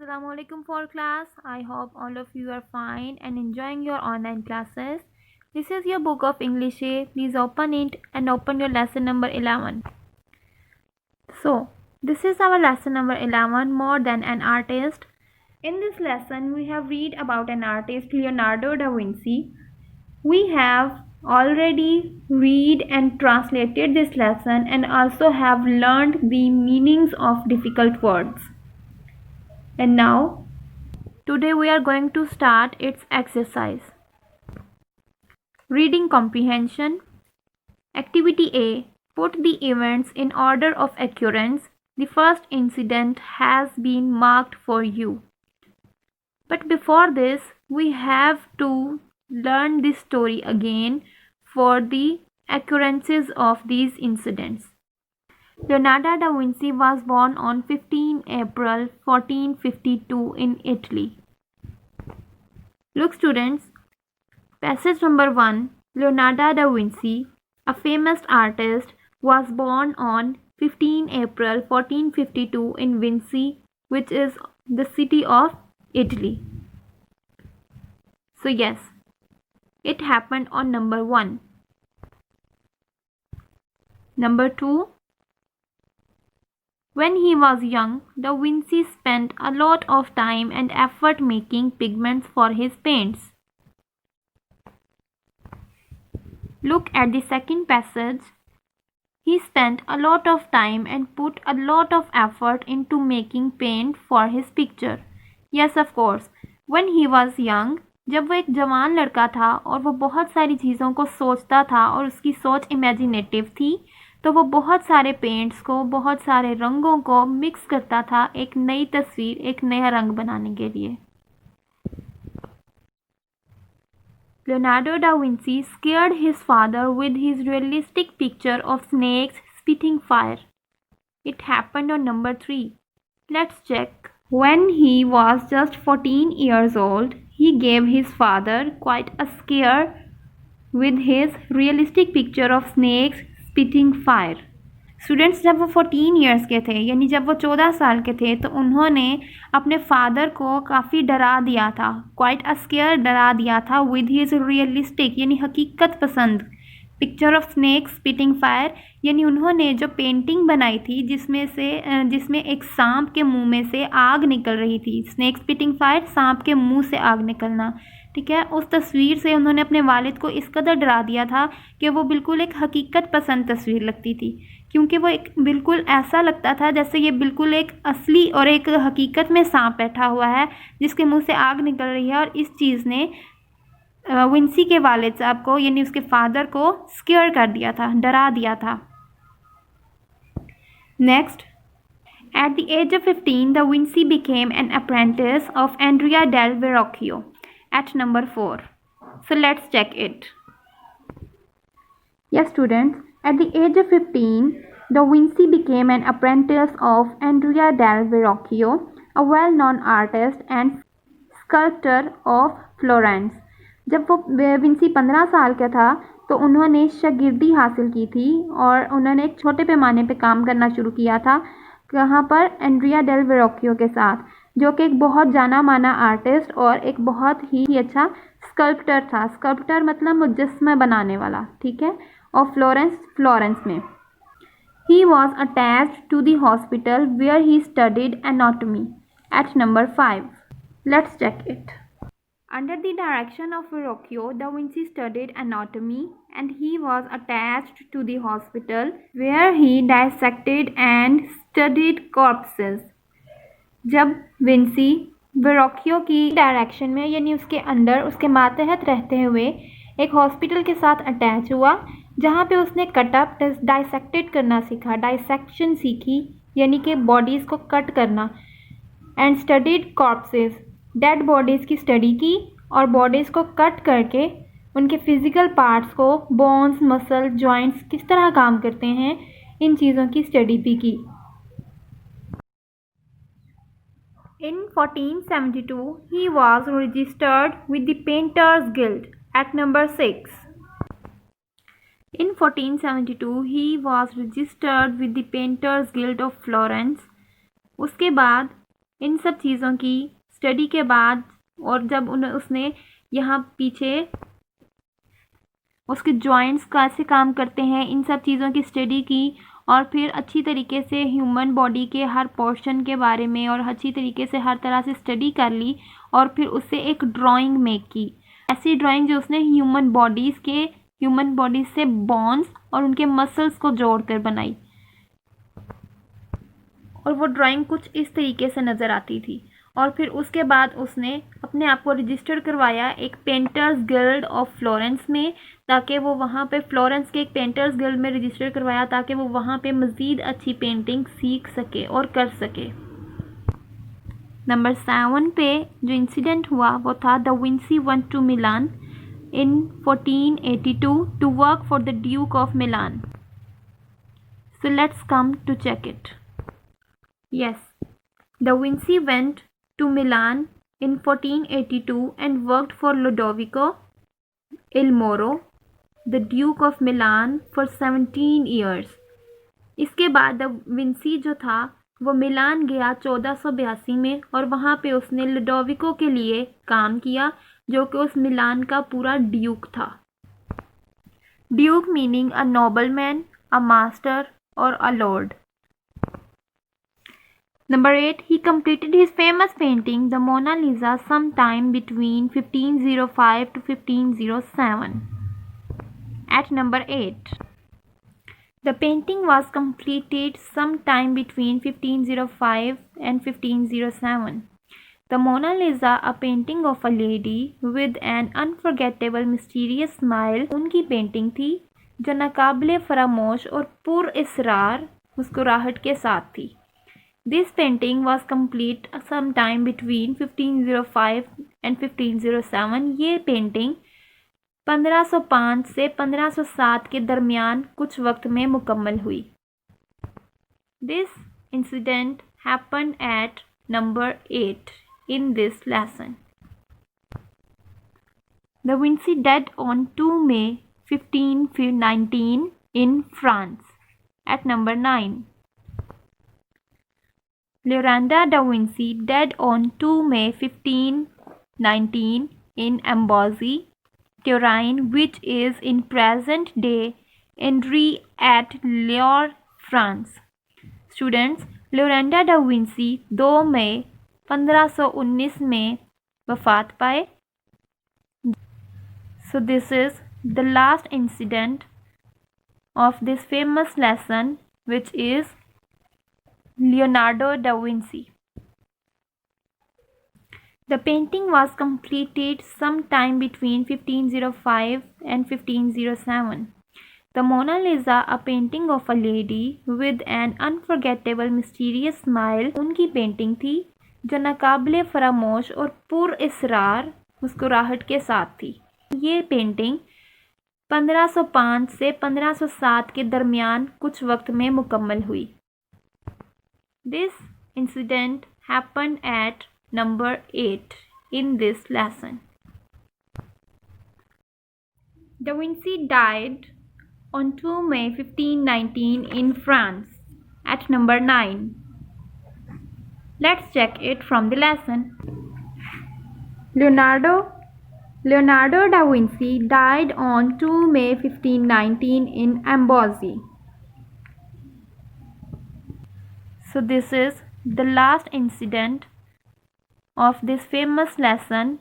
Assalamualaikum for class. I hope all of you are fine and enjoying your online classes. This is your book of English A. Please open it and open your lesson number 11. So, this is our lesson number 11, More Than an Artist. In this lesson, we have read about an artist, Leonardo da Vinci. We have already read and translated this lesson and also have learned the meanings of difficult words. And now, today we are going to start its exercise. Reading comprehension. Activity A. Put the events in order of occurrence. The first incident has been marked for you. But before this, we have to learn this story again for the occurrences of these incidents. Leonardo da Vinci was born on 15 April 1452 in Italy. Look students, passage number 1. Leonardo da Vinci, a famous artist, was born on 15 April 1452 in Vinci, which is the city of Italy. So yes, it happened on number 1. Number 2. When he was young, da Vinci spent a lot of time and effort making pigments for his paints. Look at the second passage. He spent a lot of time and put a lot of effort into making paint for his picture. Yes, of course. When he was young, जब वो एक जवान लड़का था और वो बहुत सारी चीज़ों को सोचता था और उसकी सोच इमेजिनेटिव थी, तो वो बहुत सारे पेंट्स को, बहुत सारे रंगों को मिक्स करता था एक नई तस्वीर, एक नया रंग बनाने के लिए. Leonardo da Vinci scared his father with his realistic picture of snakes spitting fire. It happened on number 3. Let's check. When he was just 14 years old, he gave his father quite a scare with his realistic picture of snakes spitting fire. Students, जब वो 14 years के थे, यानी जब वो 14 साल के थे, तो उन्होंने अपने फादर को काफ़ी डरा दिया था, क्वाइट अ स्केयर डरा दिया था विद हिज रियलिस्टिक यानी हकीकत पसंद picture of snake spitting fire, यानी उन्होंने जो पेंटिंग बनाई थी जिसमें एक सांप के मुंह में से आग निकल रही थी. स्नेक स्पिटिंग फायर, सांप के मुंह से आग निकलना, ठीक है. उस तस्वीर से उन्होंने अपने वालिद को इस कदर डरा दिया था कि वो बिल्कुल एक हकीकत पसंद तस्वीर लगती थी, क्योंकि वो एक बिल्कुल ऐसा लगता था जैसे ये बिल्कुल एक असली और एक हकीकत में सांप बैठा हुआ है जिसके मुंह से आग निकल रही है. और इस चीज़ ने विंसी के वालिद साहब को, यानी उसके फादर को स्केयर कर दिया था, डरा दिया था. Next. At the age of 15, da Vinci became an apprentice of Andrea del Verrocchio at number 4. So let's check it. Yes, students. At the age of 15, da Vinci became an apprentice of Andrea del Verrocchio, a well-known artist and sculptor of Florence. जब वो Vinci 15 साल का था तो उन्होंने शागिर्दी हासिल की थी और उन्होंने एक छोटे पैमाने पे काम करना शुरू किया था. कहाँ पर? एंड्रिया डेल वेरोक्यो के साथ, जो कि एक बहुत जाना माना आर्टिस्ट और एक बहुत ही अच्छा स्कल्प्टर था. स्कल्प्टर मतलब मुजस्समा बनाने वाला, ठीक है. और फ्लोरेंस में. He was attached to the hospital where he studied anatomy at number 5. Let's check it. Under the direction of Verrocchio, da Vinci studied anatomy and he was attached to the hospital where he dissected and studied corpses. जब Vinci वेरोक्यो की direction में, यानी उसके under, उसके मातहत रहते हुए एक hospital के साथ अटैच हुआ, जहाँ पे उसने कटअप डाइसेक्टेड करना सीखा, डाइसेक्शन सीखी, यानी कि बॉडीज़ को कट करना. एंड स्टडीड कॉर्प्सेस, डेड बॉडीज़ की स्टडी की और बॉडीज़ को कट करके उनके फिज़िकल पार्ट्स को, बोन्स, मसल, जॉइंट्स किस तरह काम करते हैं, इन चीज़ों की स्टडी भी की. In 1472, he was registered with the Painters Guild at number 6. In 1472, he was registered with the Painters Guild of Florence. उसके बाद इन सब चीज़ों की स्टडी के बाद और जब उसने यहाँ पीछे उसके जॉइंट्स कैसे काम करते हैं, इन सब चीज़ों की स्टडी की और फिर अच्छी तरीके से ह्यूमन बॉडी के हर पोर्शन के बारे में और अच्छी तरीके से हर तरह से स्टडी कर ली और फिर उससे एक ड्राइंग मेक की, ऐसी ड्राइंग जो उसने ह्यूमन बॉडीज़ से बोन्स और उनके मसल्स को जोड़कर बनाई। और वो ड्राइंग कुछ इस तरीके से नज़र आती थी। और फिर उसके बाद उसने अपने आप को रजिस्टर करवाया एक पेंटर्स गिल्ड ऑफ फ्लोरेंस में, ताकि वो वहाँ पे फ्लोरेंस के एक पेंटर्स गिल्ड में रजिस्टर करवाया ताकि वो वहाँ पे मज़ीद अच्छी पेंटिंग सीख सके और कर सके। नंबर 7 पे जो इंसिडेंट हुआ वो था da Vinci went to Milan in 1482 to work for the Duke of Milan. So let's come to check it. Yes, Da Vinci went to Milan in 1482 and worked for Ludovico il Moro, the Duke of Milan, for 17 years. इसके बाद da Vinci जो था वो मिलान गया 1482 में और वहाँ पे उसने लुडोविको के लिए काम किया, जो कि उस मिलान का पूरा ड्यूक था। Duke meaning a nobleman, a master और अ Lord. Number 8, he completed his famous painting, the Mona Lisa, sometime between 1505 to 1507. At number 8, the painting was completed sometime between 1505 and 1507. The Mona Lisa, a painting of a lady with an unforgettable mysterious smile, उनकी painting थी जो नाकाबिले फरामोश और पुरअसरार मुस्कुराहट के साथ थी। This painting was complete sometime between 1505 and 1507. ये painting 1505 से 1507 के दरमियान कुछ वक्त में मुकम्मल हुई। This incident happened at number 8 in this lesson. Da Vinci died on 2 May 1519 in France. At number 9, Leonardo da Vinci died on 2 May 1519 in Amboise, Touraine, which is in present-day Indre at Lyon, France. Students, Leonardo da Vinci 2 मई 1519 में वफ़ात पाए। So this is the last incident of this famous lesson, which is Leonardo da Vinci. The painting was completed sometime between 1505 and 1507. The Mona Lisa, a painting of a lady with an unforgettable mysterious smile, उनकी painting थी जो नाकाबिले फरामोश और पुरअसरार मुस्कुराहट के साथ थी। ये painting 1505 से 1507 के दरमियान कुछ वक्त में मुकम्मल हुई। This incident happened at number 8 in this lesson. Da Vinci died on 2 May 1519 in France. At number 9, let's check it from the lesson. Leonardo da Vinci died on 2 May 1519 in Amboise. So this is the last incident of this famous lesson,